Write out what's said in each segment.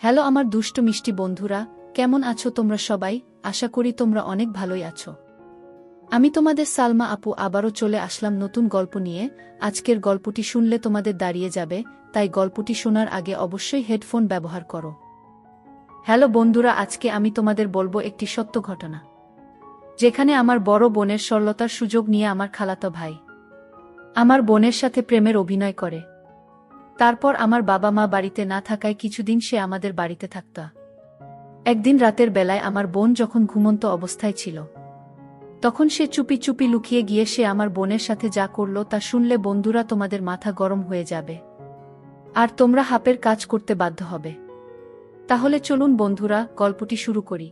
Hello আমার দুষ্ট মিষ্টি বন্ধুরা, কেমন আছো তোমরা সবাই? আশা করি তোমরা অনেক ভালোই আছো। আমি তোমাদের সালমা আপু আবারও চলে আসলাম নতুন গল্প নিয়ে। আজকের গল্পটি শুনলে তোমাদের দাঁড়িয়ে যাবে, তাই গল্পটি শোনার আগে অবশ্যই হেডফোন ব্যবহার করো। হ্যালো বন্ধুরা, আজকে আমি তোমাদের বলবো একটি সত্য ঘটনা, যেখানে আমার বড় বোনের সরলতার সুযোগ নিয়ে আমার খালাতো ভাই আমার বোনের সাথে প্রেমের অভিনয় করে। তারপর আমার বাবা মা বাড়িতে না থাকায় কিছুদিন সে আমাদের বাড়িতে থাকত। একদিন রাতের বেলায় আমার বোন যখন ঘুমন্ত অবস্থায় ছিল, তখন সে চুপি চুপি লুকিয়ে গিয়ে সে আমার বোনের সাথে যা করল তা শুনলে বন্ধুরা তোমাদের মাথা গরম হয়ে যাবে, আর তোমরা হাপের কাজ করতে বাধ্য হবে। তাহলে চলুন বন্ধুরা, গল্পটি শুরু করি।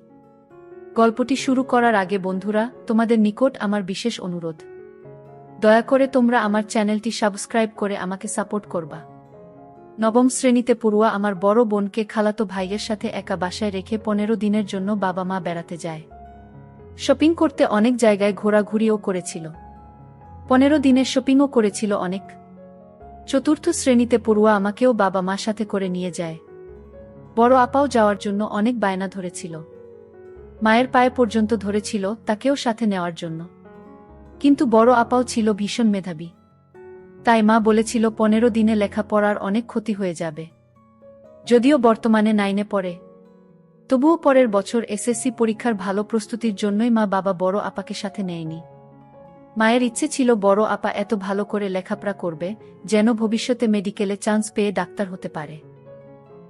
গল্পটি শুরু করার আগে বন্ধুরা, তোমাদের নিকট আমার বিশেষ অনুরোধ, দয়া করে তোমরা আমার চ্যানেলটি সাবস্ক্রাইব করে আমাকে সাপোর্ট করবা। নবম শ্রেণীতে পড়ুয়া আমার বড় বোনকে খালাতো ভাইয়ের সাথে একা বাসায় রেখে 15 দিনের জন্য বাবা মা বেড়াতে যায়। শপিং করতে অনেক জায়গায় ঘোরাঘুরিও করেছিল। 15 দিনের শপিংও করেছিল অনেক। চতুর্থ শ্রেণীতে পড়ুয়া আমাকেও বাবা মা সাথে করে নিয়ে যায়। বড় আপাও যাওয়ার জন্য অনেক বায়না ধরেছিল। মায়ের পায়ে পর্যন্ত ধরেছিল তাকেও সাথে নেওয়ার জন্য। কিন্তু বড় আপাও ছিল ভীষণ মেধাবী, তাই মা বলেছিল 15 দিনে লেখাপড়ার অনেক ক্ষতি হয়ে যাবে। যদিও বর্তমানে 9-এ পড়ে, তবুও পরের বছর এসএসসি পরীক্ষার ভালো প্রস্তুতির জন্যই মা বাবা বড় আপাকে সাথে নেয়নি। মায়ের ইচ্ছে ছিল বড় আপা এত ভালো করে লেখাপড়া করবে যেন ভবিষ্যতে মেডিকেলে চান্স পেয়ে ডাক্তার হতে পারে।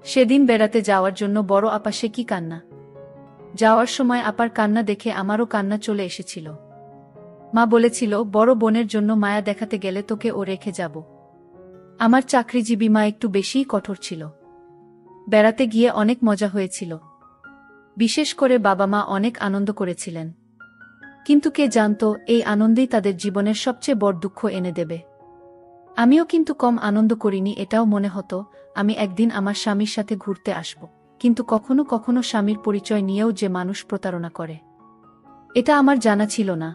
সেদিন বেড়াতে যাওয়ার জন্য বড় আপা সে কি কান্না! যাওয়ার সময় আপার কান্না দেখে আমারও কান্না চলে এসেছিল। মা বলেছিল, বড় বোনের জন্য মায়া দেখাতে গেলে তোকে ও রেখে যাব। আমার চাকরিজীবী মা একটু বেশিই কঠোর ছিল। বেড়াতে গিয়ে অনেক মজা হয়েছিল। বিশেষ করে বাবা মা অনেক আনন্দ করেছিলেন। কিন্তু কে জানত এই আনন্দেই তাদের জীবনের সবচেয়ে বড় দুঃখ এনে দেবে। আমিও কিন্তু কম আনন্দ করিনি। এটাও মনে হতো আমি একদিন আমার স্বামীর সাথে ঘুরতে আসব, কিন্তু কখনো কখনো স্বামীর পরিচয় নিয়েও যে মানুষ প্রতারণা করে, এটা আমার জানা ছিল না।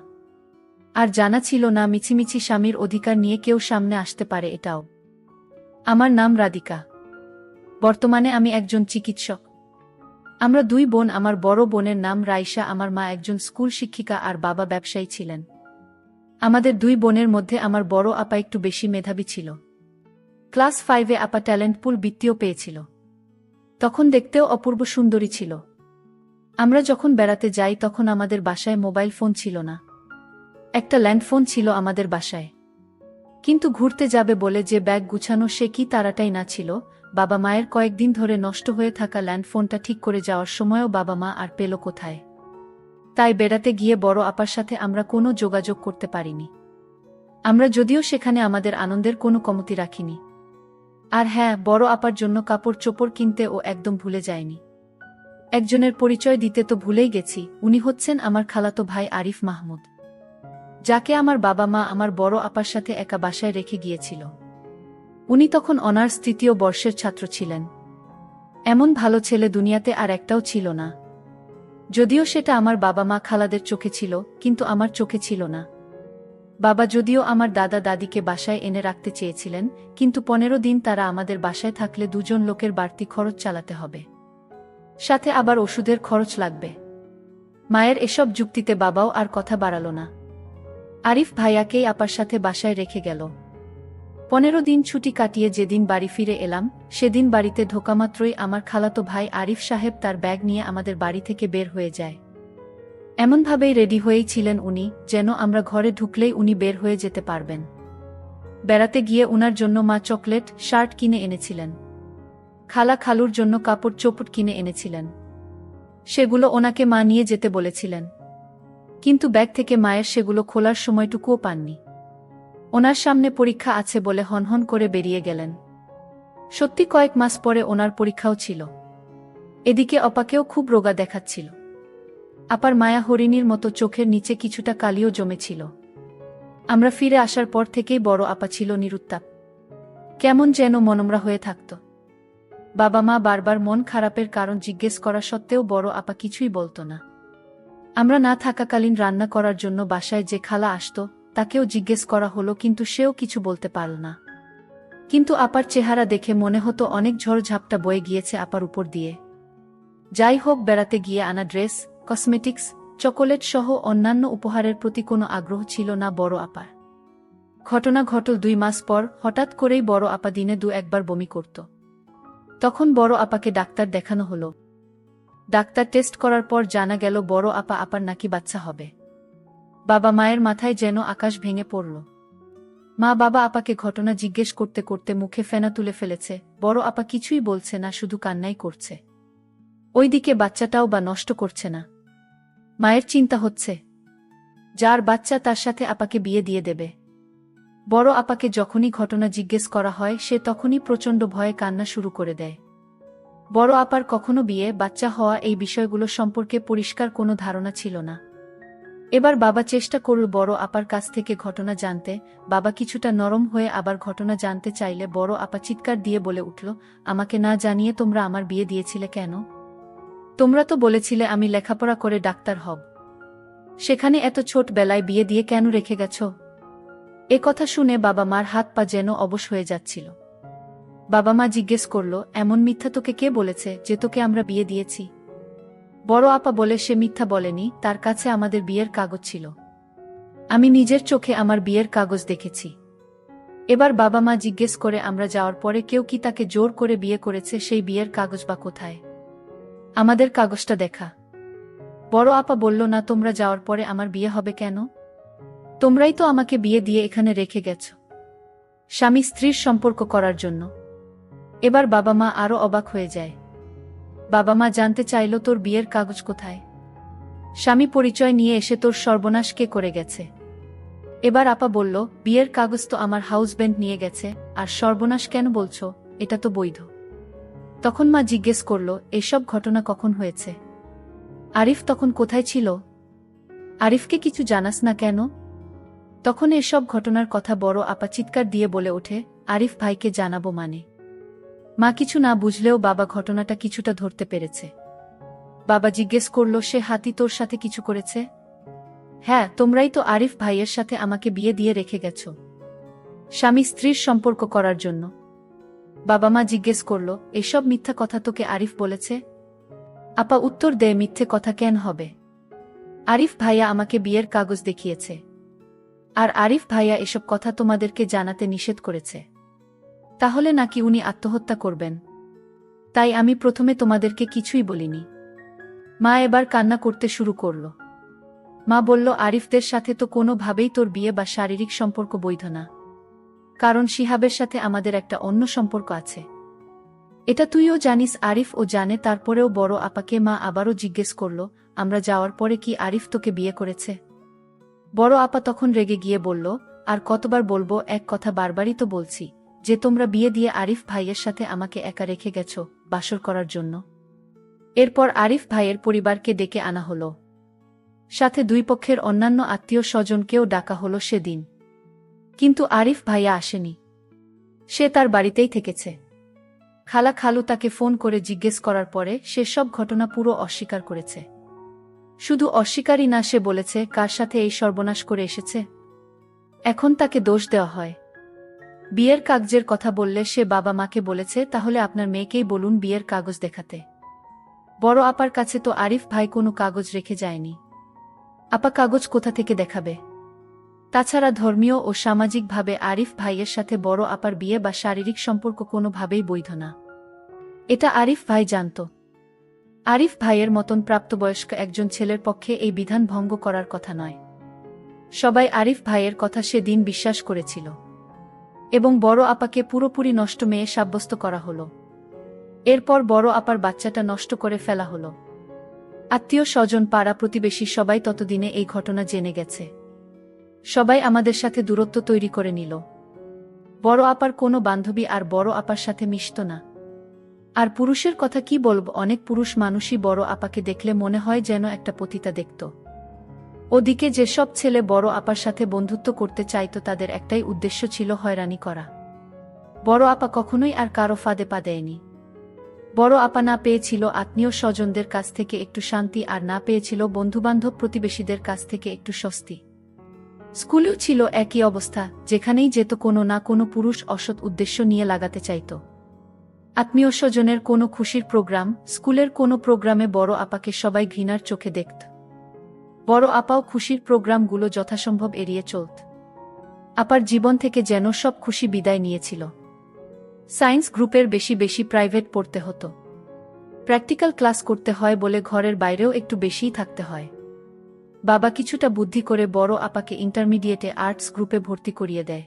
আর জানা ছিল না মিছিমিছি স্বামীর অধিকার নিয়ে কেউ সামনে আসতে পারে এটাও। আমার নাম রাধিকা। বর্তমানে আমি একজন চিকিৎসক। আমরা দুই বোন। আমার বড় বোনের নাম রাইসা। আমার মা একজন স্কুল শিক্ষিকা আর বাবা ব্যবসায়ী ছিলেন। আমাদের দুই বোনের মধ্যে আমার বড় আপা একটু বেশি মেধাবী ছিল। ক্লাস 5-এ আপা ট্যালেন্ট পুল বৃত্তিও পেয়েছিল। তখন দেখতেও অপূর্ব সুন্দরী ছিল। আমরা যখন বেড়াতে যাই তখন আমাদের বাসায় মোবাইল ফোন ছিল না। একটা ল্যান্ডফোন ছিল আমাদের বাসায়। কিন্তু ঘুরতে যাবে বলে যে ব্যাগ গুছানো সে কি তাড়াটাই না ছিল। বাবা মায়ের কয়েকদিন ধরে নষ্ট হয়ে থাকা ল্যান্ডফোনটা ঠিক করে যাওয়ার সময়ও বাবা মা আর পেল কোথায়। তাই বেড়াতে গিয়ে বড় আপার সাথে আমরা কোনো যোগাযোগ করতে পারিনি। আমরা যদিও সেখানে আমাদের আনন্দের কোনো কমতি রাখিনি। আর হ্যাঁ, বড় আপার জন্য কাপড় চোপড় কিনতে ও একদম ভুলে যায়নি। একজনের পরিচয় দিতে তো ভুলেই গেছি। উনি হচ্ছেন আমার খালাতো ভাই আরিফ মাহমুদ, যাকে আমার বাবা মা আমার বড় আপার সাথে একা বাসায় রেখে গিয়েছিল। উনি তখন অনার্স 3য় বর্ষের ছাত্র ছিলেন। এমন ভালো ছেলে দুনিয়াতে আর একটাও ছিল না। যদিও সেটা আমার বাবা মা খালাদের চোখে ছিল, কিন্তু আমার চোখে ছিল না। বাবা যদিও আমার দাদা দাদিকে বাসায় এনে রাখতে চেয়েছিলেন, কিন্তু 15 দিন তারা আমাদের বাসায় থাকলে দুজন লোকের বাড়তি খরচ চালাতে হবে, সাথে আবার ওষুধের খরচ লাগবে। মায়ের এসব যুক্তিতে বাবাও আর কথা বাড়াল না। আরিফ ভাইয়াকেই আপার সাথে বাসায় রেখে গেল। 15 দিন ছুটি কাটিয়ে যেদিন বাড়ি ফিরে এলাম, সেদিন বাড়িতে ঢোকামাত্রই আমার খালাতো ভাই আরিফ সাহেব তার ব্যাগ নিয়ে আমাদের বাড়ি থেকে বের হয়ে যায়। এমনভাবেই রেডি হয়েই ছিলেন উনি, যেন আমরা ঘরে ঢুকলেই উনি বের হয়ে যেতে পারবেন। বেড়াতে গিয়ে উনার জন্য মা চকলেট, শার্ট কিনে এনেছিলেন। খালা খালুর জন্য কাপড় চোপড় কিনে এনেছিলেন। সেগুলো ওনাকে মা নিয়ে যেতে বলেছিলেন, কিন্তু ব্যাগ থেকে মায়ের সেগুলো খোলার সময়টুকুও পাননি। ওনার সামনে পরীক্ষা আছে বলে হনহন করে বেরিয়ে গেলেন। সত্যি কয়েক মাস পরে ওনার পরীক্ষাও ছিল। এদিকে অপাকেও খুব রোগা দেখাচ্ছিল। আপার মায়া হরিণীর মতো চোখের নিচে কিছুটা কালিও জমেছিল। আমরা ফিরে আসার পর থেকেই বড় আপা ছিল নিরুত্তাপ, কেমন যেন মনমরা হয়ে থাকত। বাবা মা বারবার মন খারাপের কারণ জিজ্ঞেস করা সত্ত্বেও বড় আপা কিছুই বলত না। আমরা না থাকাকালীন রান্না করার জন্য বাসায় যে খালা আসত তাকেও জিজ্ঞেস করা হলো, কিন্তু সেও কিছু বলতে পারল না। কিন্তু আপার চেহারা দেখে মনে হতো অনেক ঝড়ঝাপটা বয়ে গিয়েছে আপার উপর দিয়ে। যাই হোক, বেড়াতে গিয়ে আনা ড্রেস, কসমেটিক্স, চকোলেট সহ অন্যান্য উপহারের প্রতি কোনো আগ্রহ ছিল না বড় আপার। ঘটনা ঘটল 2 মাস পর। হঠাৎ করেই বড় আপা দিনে 2-1 বার বমি করত। তখন বড় আপাকে ডাক্তার দেখানো হলো। ডাক্তার টেস্ট করার পর জানা গেল বড় আপার নাকি বাচ্চা হবে। বাবা মায়ের মাথায় যেন আকাশ ভেঙে পড়ল। মা বাবা আপাকে ঘটনা জিজ্ঞেস করতে করতে মুখে ফেনা তুলে ফেলেছে। বড় আপা কিছুই বলছে না, শুধু কান্নাই করছে। ওইদিকে বাচ্চাটাও বা নষ্ট করছে না। মায়ের চিন্তা হচ্ছে, যার বাচ্চা তার সাথে আপাকে বিয়ে দিয়ে দেবে। বড় আপাকে যখনই ঘটনা জিজ্ঞেস করা হয় সে তখনই প্রচণ্ড ভয়ে কান্না শুরু করে দেয়। বড় আপার কখনো বিয়ে, বাচ্চা হওয়া এই বিষয়গুলো সম্পর্কে পরিষ্কার কোনো ধারণা ছিল না। এবার বাবা চেষ্টা করল বড় আপার কাছ থেকে ঘটনা জানতে। বাবা কিছুটা নরম হয়ে আবার ঘটনা জানতে চাইলে বড় আপা চিৎকার দিয়ে বলে উঠল, আমাকে না জানিয়ে তোমরা আমার বিয়ে দিয়েছিলে কেন? তোমরা তো বলেছিলে আমি লেখাপড়া করে ডাক্তার হব। সেখানে এত ছোট বেলায় বিয়ে দিয়ে কেন রেখে গেছ? এ কথা শুনে বাবা মার হাত পা যেন অবশ হয়ে যাচ্ছিল। বাবা মা জিজ্ঞেস করল, এমন মিথ্যা তোকে কে বলেছে যে তোকে আমরা বিয়ে দিয়েছি? বড় আপা বলে, সে মিথ্যা বলেনি, তার কাছে আমাদের বিয়ের কাগজ ছিল। আমি নিজের চোখে আমার বিয়ের কাগজ দেখেছি। এবার বাবা মা জিজ্ঞেস করে, আমরা যাওয়ার পরে কেউ কি তাকে জোর করে বিয়ে করেছে? সেই বিয়ের কাগজ বা কোথায়? আমাদের কাগজটা দেখা। বড় আপা বলল, না, তোমরা যাওয়ার পরে আমার বিয়ে হবে কেন? তোমরাই তো আমাকে বিয়ে দিয়ে এখানে রেখে গেছ, স্বামী স্ত্রীর সম্পর্ক করার জন্য। এবার বাবা মা আরো অবাক হয়ে যায়। বাবা মা জানতে চাইল, তোর বিয়ের কাগজ কোথায়? স্বামী পরিচয় নিয়ে এসে তোর সর্বনাশ কে করে গেছে? এবার আপা বলল, বিয়ের কাগজ তো আমার হাউসব্যান্ড নিয়ে গেছে, আর সর্বনাশ কেন বলছো? এটা তো বৈধ। তখন মা জিজ্ঞেস করল, এসব ঘটনা কখন হয়েছে? আরিফ তখন কোথায় ছিল? আরিফকে কিছু জানাস না কেন? তখন এসব ঘটনার কথা বড় আপা চিৎকার দিয়ে বলে ওঠে, আরিফ ভাইকে জানাবো মানে? মা কিছু না বুঝলেও বাবা ঘটনাটা কিছুটা ধরতে পেরেছে। বাবা জিজ্ঞেস করল, সে হাতি তোর সাথে কিছু করেছে? হ্যাঁ, তোমরাই তো আরিফ ভাইয়ের সাথে আমাকে বিয়ে দিয়ে রেখে গেছ, স্বামী স্ত্রীর সম্পর্ক করার জন্য। বাবা মা জিজ্ঞেস করল, এসব মিথ্যা কথা তোকে আরিফ বলেছে? আপা উত্তর দেয়, মিথ্যে কথা কেন হবে? আরিফ ভাইয়া আমাকে বিয়ের কাগজ দেখিয়েছে, আর আরিফ ভাইয়া এসব কথা তোমাদেরকে জানাতে নিষেধ করেছে। তাহলে নাকি উনি আত্মহত্যা করবেন? তাই আমি প্রথমে তোমাদেরকে কিছুই বলিনি। মা এবার কান্না করতে শুরু করল। মা বলল, আরিফদের সাথে তো কোনোভাবেই তোর বিয়ে বা শারীরিক সম্পর্ক বৈধ না, কারণ শিহাবের সাথে আমাদের একটা অন্য সম্পর্ক আছে। এটা তুইও জানিস, আরিফ ও জানে। তারপরেও বড় আপাকে মা আবারও জিজ্ঞেস করল, আমরা যাওয়ার পরে কি আরিফ তোকে বিয়ে করেছে? বড় আপা তখন রেগে গিয়ে বলল, আর কতবার বলবো, এক কথা বারবারই তো বলছি যে তোমরা বিয়ে দিয়ে আরিফ ভাইয়ের সাথে আমাকে একা রেখে গেছো বাসর করার জন্য। এরপর আরিফ ভাইয়ের পরিবারকে ডেকে আনা হলো, সাথে দুই পক্ষের অন্যান্য আত্মীয় স্বজনকেও ডাকা হলো সেদিন। কিন্তু আরিফ ভাইয়া আসেনি, সে তার বাড়িতেই থেকেছে। খালা খালু তাকে ফোন করে জিজ্ঞেস করার পরে সে সব ঘটনা পুরো অস্বীকার করেছে। শুধু অস্বীকারই না, সে বলেছে কার সাথে এই সর্বনাশ করে এসেছে। এখন তাকে দোষ দেওয়া হয়। বিয়ের কাগজের কথা বললে সে বাবা মাকে বলেছে, তাহলে আপনার মেয়েকেই বলুন বিয়ের কাগজ দেখাতে। বড় আপার কাছে তো আরিফ ভাই কোনো কাগজ রেখে যায়নি। আপা কাগজ কোথা থেকে দেখাবে? তাছাড়া ধর্মীয় ও সামাজিকভাবে আরিফ ভাইয়ের সাথে বড় আপার বিয়ে বা শারীরিক সম্পর্ক কোনোভাবেই বৈধ না। এটা আরিফ ভাই জানত। আরিফ ভাইয়ের মতন প্রাপ্তবয়স্ক একজন ছেলের পক্ষে এই বিধান ভঙ্গ করার কথা নয়। সবাই আরিফ ভাইয়ের কথা সেদিন বিশ্বাস করেছিল, এবং বড় আপাকে পুরোপুরি নষ্ট মেয়ে সাব্যস্ত করা হলো। এরপর বড় আপার বাচ্চাটা নষ্ট করে ফেলা হলো। আত্মীয় স্বজন, পাড়া প্রতিবেশী সবাই ততদিনে এই ঘটনা জেনে গেছে। সবাই আমাদের সাথে দূরত্ব তৈরি করে নিল। বড় আপার কোনো বান্ধবী আর বড় আপার সাথে মিশত না। আর পুরুষের কথা কি বলব, অনেক পুরুষ মানুষই বড় আপাকে দেখলে মনে হয় যেন একটা পতিতা দেখত। ওদিকে যেসব ছেলে বড় আপার সাথে বন্ধুত্ব করতে চাইত তাদের একটাই উদ্দেশ্য ছিল হয়রানি করা। বড় আপা কখনোই আর কারো ফাঁদে পা দেয়নি। বড় আপা না পেয়েছিল আত্মীয় স্বজনদের কাছ থেকে একটু শান্তি, আর না পেয়েছিল বন্ধুবান্ধব প্রতিবেশীদের কাছ থেকে একটু স্বস্তি। স্কুলেও ছিল একই অবস্থা, যেখানেই যেত কোনো না কোনো পুরুষ অসৎ উদ্দেশ্য নিয়ে লাগাতে চাইত। আত্মীয় স্বজনের কোনো খুশির প্রোগ্রাম, স্কুলের কোনো প্রোগ্রামে বড় আপাকে সবাই ঘৃণার চোখে দেখত। বড় আপাও খুশির প্রোগ্রামগুলো যথাসম্ভব এড়িয়ে চলত। আপার জীবন থেকে যেন সব খুশি বিদায় নিয়েছিল। সায়েন্স গ্রুপের বেশি বেশি প্রাইভেট পড়তে হতো। প্র্যাকটিক্যাল ক্লাস করতে হয় বলে ঘরের বাইরেও একটু বেশিই থাকতে হয়। বাবা কিছুটা বুদ্ধি করে বড় আপাকে ইন্টারমিডিয়েটে আর্টস গ্রুপে ভর্তি করিয়ে দেয়।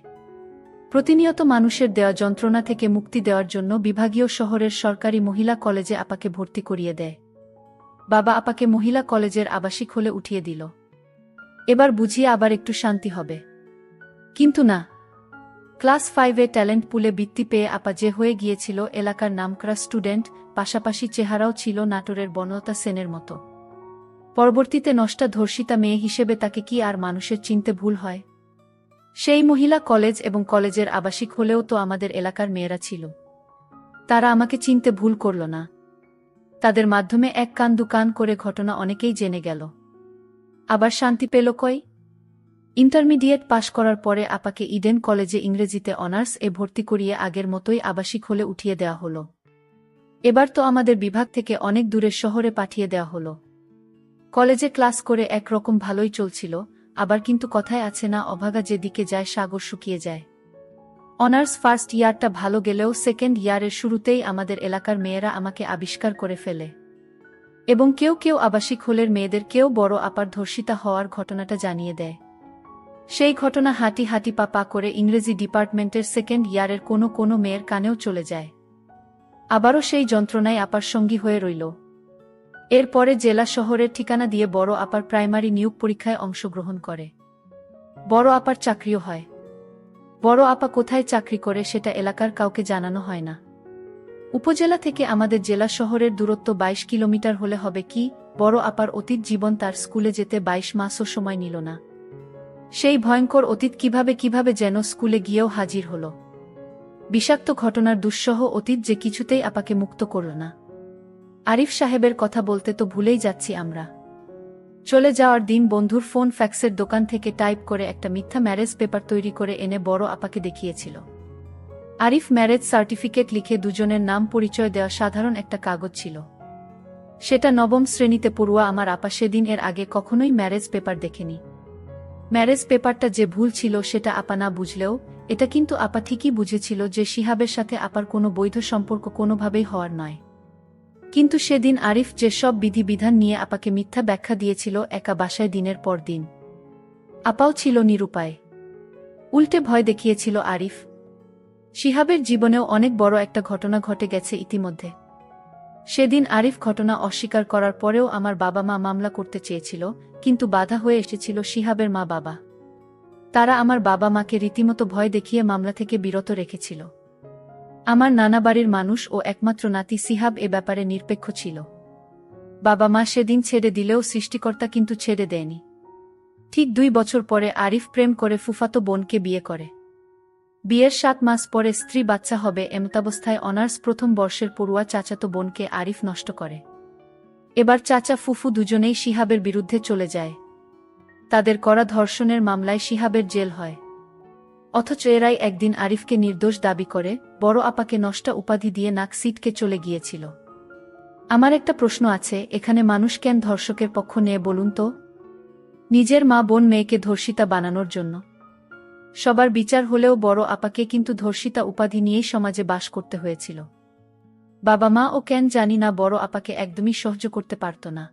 প্রতিনিয়ত মানুষের দেওয়া যন্ত্রণা থেকে মুক্তি দেওয়ার জন্য বিভাগীয় শহরের সরকারি মহিলা কলেজে আপাকে ভর্তি করিয়ে দেয়। বাবা আপাকে মহিলা কলেজের আবাসিক হলে উঠিয়ে দিল। এবার বুঝিয়ে আবার একটু শান্তি হবে। কিন্তু না। ক্লাস 5-এ ট্যালেন্ট পুলে বৃত্তি পেয়ে আপা যে হয়ে গিয়েছিল এলাকার নামকরা স্টুডেন্ট, পাশাপাশি চেহারাও ছিল নাটোরের বনলতা সেনের মতো। পরবর্তীতে নষ্টা ধর্ষিতা মেয়ে হিসেবে তাকে কি আর মানুষের চিনতে ভুল হয়? সেই মহিলা কলেজ এবং কলেজের আবাসিক হলেও তো আমাদের এলাকার মেয়েরা ছিল। তারা আমাকে চিনতে ভুল করল না। তাদের মাধ্যমে এক কান দু কান করে ঘটনা অনেকেই জেনে গেল। আবার শান্তি পেল কই? ইন্টারমিডিয়েট পাশ করার পরে আপাকে ইডেন কলেজে ইংরেজিতে অনার্স এ ভর্তি করিয়ে আগের মতোই আবাসিক হলে উঠিয়ে দেওয়া হলো। এবার তো আমাদের বিভাগ থেকে অনেক দূরের শহরে পাঠিয়ে দেওয়া হলো। কলেজে ক্লাস করে একরকম ভালোই চলছিল, আবার কিন্তু কথায় আছে না, অভাগা যেদিকে যায় সাগর শুকিয়ে যায়। অনার্স ফার্স্ট ইয়ারটা ভালো গেলেও সেকেন্ড ইয়ারের শুরুতেই আমাদের এলাকার মেয়েরা আমাকে আবিষ্কার করে ফেলে। এবং কেউ কেউ আবাসিক হলের মেয়েদের কেউ বড় আপার ধর্ষিতা হওয়ার ঘটনাটা জানিয়ে দেয়। সেই ঘটনা হাঁটি হাঁটি পা পা করে ইংরেজি ডিপার্টমেন্টের সেকেন্ড ইয়ারের কোনো কোনো মেয়ের কানেও চলে যায়। আবারও সেই যন্ত্রণায় আপার সঙ্গী হয়ে রইল। এরপরে জেলা শহরের ঠিকানা দিয়ে বড় আপার প্রাইমারি নিয়োগ পরীক্ষায় অংশগ্রহণ করে। বড় আপার চাকরিও হয়। বড় আপা কোথায় চাকরি করে সেটা এলাকার কাউকে জানানো হয় না। উপজেলা থেকে আমাদের জেলা শহরের দূরত্ব 22 কিলোমিটার হলে হবে কি, বড় আপার অতীত জীবন তার স্কুলে যেতে 22 মাসও সময় নিল না। সেই ভয়ঙ্কর অতীত কিভাবে যেন স্কুলে গিয়েও হাজির হল। বিষাক্ত ঘটনার দুঃসহ অতীত যে কিছুতেই আপাকে মুক্ত করল না। আরিফ সাহেবের কথা বলতে তো ভুলেই যাচ্ছি আমরা। চলে যাওয়ার দিন বন্ধুর ফোন ফ্যাক্সের দোকান থেকে টাইপ করে একটা মিথ্যা ম্যারেজ পেপার তৈরি করে এনে বড় আপাকে দেখিয়েছিল। আরিফ ম্যারেজ সার্টিফিকেট লিখে দুজনের নাম পরিচয় দেওয়া সাধারণ একটা কাগজ ছিল। সেটা নবম শ্রেণীতে পড়ুয়া আমার আপা সেদিন এর আগে কখনোই ম্যারেজ পেপার দেখেনি। ম্যারেজ পেপারটা যে ভুল ছিল সেটা আপা না বুঝলেও এটা কিন্তু আপা ঠিকই বুঝেছিল যে শিহাবের সাথে আপার কোনো বৈধ সম্পর্ক কোনোভাবেই হওয়ার নয়। কিন্তু সেদিন আরিফ যে সব বিধিবিধান নিয়ে আপাকে মিথ্যা ব্যাখ্যা দিয়েছিল একা বাসায় দিনের পর দিন, আপাও ছিল নিরুপায়। উল্টে ভয় দেখিয়েছিল আরিফ। শিহাবের জীবনেও অনেক বড় একটা ঘটনা ঘটে গেছে ইতিমধ্যে। সেদিন আরিফ ঘটনা অস্বীকার করার পরেও আমার বাবা মা মামলা করতে চেয়েছিল, কিন্তু বাধা হয়ে এসেছিল শিহাবের মা বাবা। তারা আমার বাবা মাকে রীতিমতো ভয় দেখিয়ে মামলা থেকে বিরত রেখেছিল। আমার নানা বাড়ির মানুষ ও একমাত্র নাতি সিহাব এ ব্যাপারে নিরপেক্ষ ছিল। বাবা মা সেদিন ছেড়ে দিলেও সৃষ্টিকর্তা কিন্তু ছেড়ে দেয়নি। ঠিক 2 বছর পরে আরিফ প্রেম করে ফুফাতো বোনকে বিয়ে করে। বিয়ের 7 মাস পরে স্ত্রী বাচ্চা হবে এমতাবস্থায় অনার্স প্রথম বর্ষের পড়ুয়া চাচাতো বোনকে আরিফ নষ্ট করে। এবার চাচা ফুফু দুজনেই শিহাবের বিরুদ্ধে চলে যায়। তাদের করা ধর্ষণের মামলায় শিহাবের জেল হয়। অথচ এরাই একদিন আরিফকে নির্দোষ দাবি করে বড় আপাকে নষ্টা উপাধি দিয়ে নাক সিটকে চলে গিয়েছিল। আমার একটা প্রশ্ন আছে, এখানে মানুষ কেন ধর্ষকের পক্ষ নিয়ে বলুন তো? নিজের মা বোন মেয়েকে ধর্ষিতা বানানোর জন্য? সবার বিচার হলেও বড় আপাকে কিন্তু ধর্ষিতা উপাধি নিয়েই সমাজে বাস করতে হয়েছিল। বাবা মা ও কেন জানি না বড় আপাকে একদমই সহ্য করতে পারত না।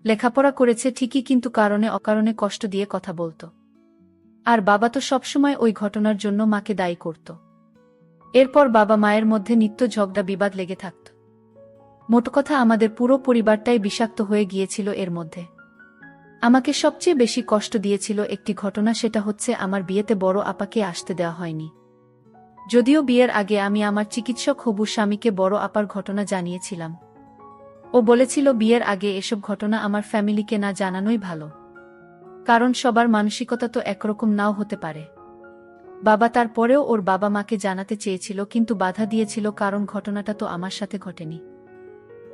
লেখাপড়া করেছে ঠিকই, কিন্তু কারণে অকারণে কষ্ট দিয়ে কথা বলত। আর বাবা তো সবসময় ওই ঘটনার জন্য মাকে দায়ী করত। এরপর বাবা মায়ের মধ্যে নিত্য ঝগড়া বিবাদ লেগে থাকত। মোট কথা আমাদের পুরো পরিবারটাই বিষাক্ত হয়ে গিয়েছিল এর মধ্যে। আমাকে সবচেয়ে বেশি কষ্ট দিয়েছিল একটি ঘটনা, সেটা হচ্ছে আমার বিয়েতে বড় আপাকে আসতে দেওয়া হয়নি। যদিও বিয়ের আগে আমি আমার চিকিৎসক হবু স্বামীকে বড় আপার ঘটনা জানিয়েছিলাম। ও বলেছিল বিয়ের আগে এসব ঘটনা আমার ফ্যামিলিকে না জানানোই ভালো, কারণ সবার মানসিকতা তো একরকম নাও হতে পারে। বাবা তারপরেও ওর বাবা মাকে জানাতে চেয়েছিল, কিন্তু বাধা দিয়েছিল, কারণ ঘটনাটা তো আমার সাথে ঘটেনি।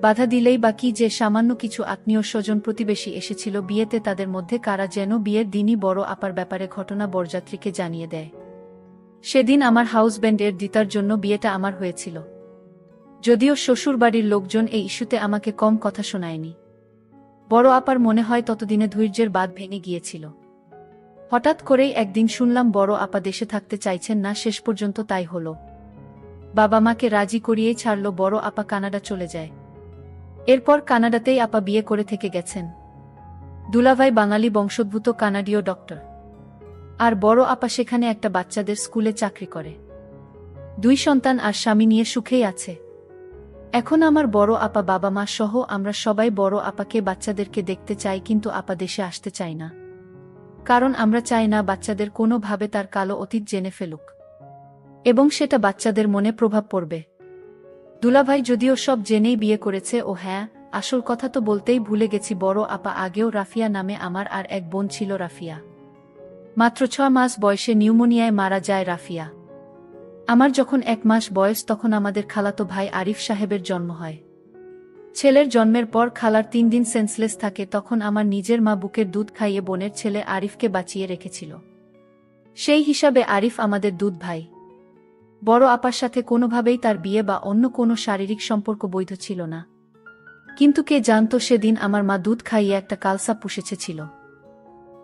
বাধা দিলেই বা কি, যে সামান্য কিছু আত্মীয় স্বজন প্রতিবেশী এসেছিল বিয়েতে, তাদের মধ্যে কারা যেন বিয়ের দিনই বড় আপার ব্যাপারে ঘটনা বরযাত্রীকে জানিয়ে দেয়। সেদিন আমার হাউসব্যান্ডের দিতার জন্য বিয়েটা আমার হয়েছিল, যদিও শ্বশুরবাড়ির লোকজন এই ইস্যুতে আমাকে কম কথা শোনায়নি। বড় আপার মনে হয় ততদিনে ধৈর্যের বাঁধ ভেঙে গিয়েছিল। হঠাৎ করেই একদিন শুনলাম বড় আপা দেশে থাকতে চাইছেন না। শেষ পর্যন্ত তাই হলো। বাবা মাকে রাজি করিয়েই ছাড়ল, বড় আপা কানাডা চলে যায়। এরপর কানাডাতেই আপা বিয়ে করে থেকে গেছেন। দুলাভাই বাঙালি বংশোদ্ভূত কানাডীয় ডক্টর, আর বড় আপা সেখানে একটা বাচ্চাদের স্কুলে চাকরি করে। 2 সন্তান আর স্বামী নিয়ে সুখেই আছে। এখন আমার বড় আপা, বাবা মা সহ আমরা সবাই বড় আপাকে বাচ্চাদেরকে দেখতে চাই, কিন্তু আপা দেশে আসতে চাই না। কারণ আমরা চাই না বাচ্চাদের কোনোভাবে তার কালো অতীত জেনে ফেলুক, এবং সেটা বাচ্চাদের মনে প্রভাব পড়বে। দুলাভাই যদিও সব জেনেই বিয়ে করেছে। ও হ্যাঁ, আসল কথা তো বলতেই ভুলে গেছি, বড় আপা আগেও রাফিয়া নামে আমার আর এক বোন ছিল। রাফিয়া মাত্র 6 মাস বয়সে নিউমোনিয়ায় মারা যায়। রাফিয়া আমার যখন 1 মাস বয়স, তখন আমাদের খালাতো ভাই আরিফ সাহেবের জন্ম হয়। ছেলের জন্মের পর খালার 3 দিন সেন্সলেস থাকে। তখন আমার নিজের মা বুকের দুধ খাইয়ে বোনের ছেলে আরিফকে বাঁচিয়ে রেখেছিল। সেই হিসাবে আরিফ আমাদের দুধ ভাই। বড় আপার সাথে কোনোভাবেই তার বিয়ে বা অন্য কোনো শারীরিক সম্পর্ক বৈধ ছিল না। কিন্তু কে জানত সেদিন আমার মা দুধ খাইয়ে একটা কালসা পুষেছিল,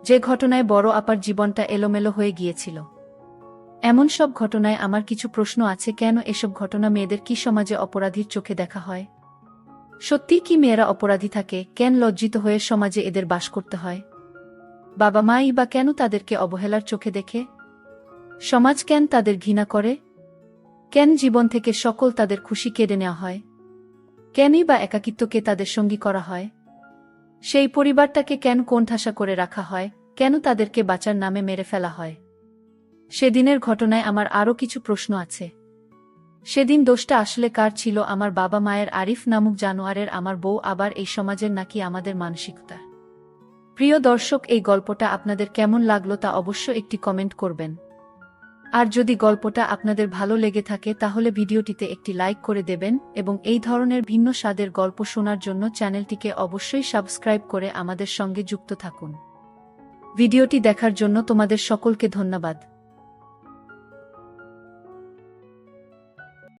যে ঘটনায় বড় আপার জীবনটা এলোমেলো হয়ে গিয়েছিল। এমন সব ঘটনায় আমার কিছু প্রশ্ন আছে। কেন এসব ঘটনা? মেয়েদের কি সমাজে অপরাধীর চোখে দেখা হয়? সত্যি কি মেয়েরা অপরাধী থাকে? কেন লজ্জিত হয়ে সমাজে এদের বাস করতে হয়? বাবা মাই বা কেন তাদেরকে অবহেলার চোখে দেখে? সমাজ কেন তাদের ঘৃণা করে? কেন জীবন থেকে সকল তাদের খুশি কেড়ে নেওয়া হয়? কেনই বা একাকিত্বকে তাদের সঙ্গী করা হয়? সেই পরিবারটাকে কেন কোণঠাসা করে রাখা হয়? কেন তাদেরকে বাঁচার নামে মেরে ফেলা হয়? সেদিনের ঘটনায় আমার আরও কিছু প্রশ্ন আছে। সেদিন দোষটা আসলে কার ছিল? আমার বাবা মায়ের, আরিফ নামক জানোয়ারের, আমার বউ, আবার এই সমাজের, নাকি আমাদের মানসিকতা? প্রিয় দর্শক, এই গল্পটা আপনাদের কেমন লাগলো তা অবশ্য একটি কমেন্ট করবেন। আর যদি গল্পটা আপনাদের ভালো লেগে থাকে তাহলে ভিডিওটিতে একটি লাইক করে দেবেন, এবং এই ধরনের ভিন্ন স্বাদের গল্প শোনার জন্য চ্যানেলটিকে অবশ্যই সাবস্ক্রাইব করে আমাদের সঙ্গে যুক্ত থাকুন। ভিডিওটি দেখার জন্য তোমাদের সকলকে ধন্যবাদ।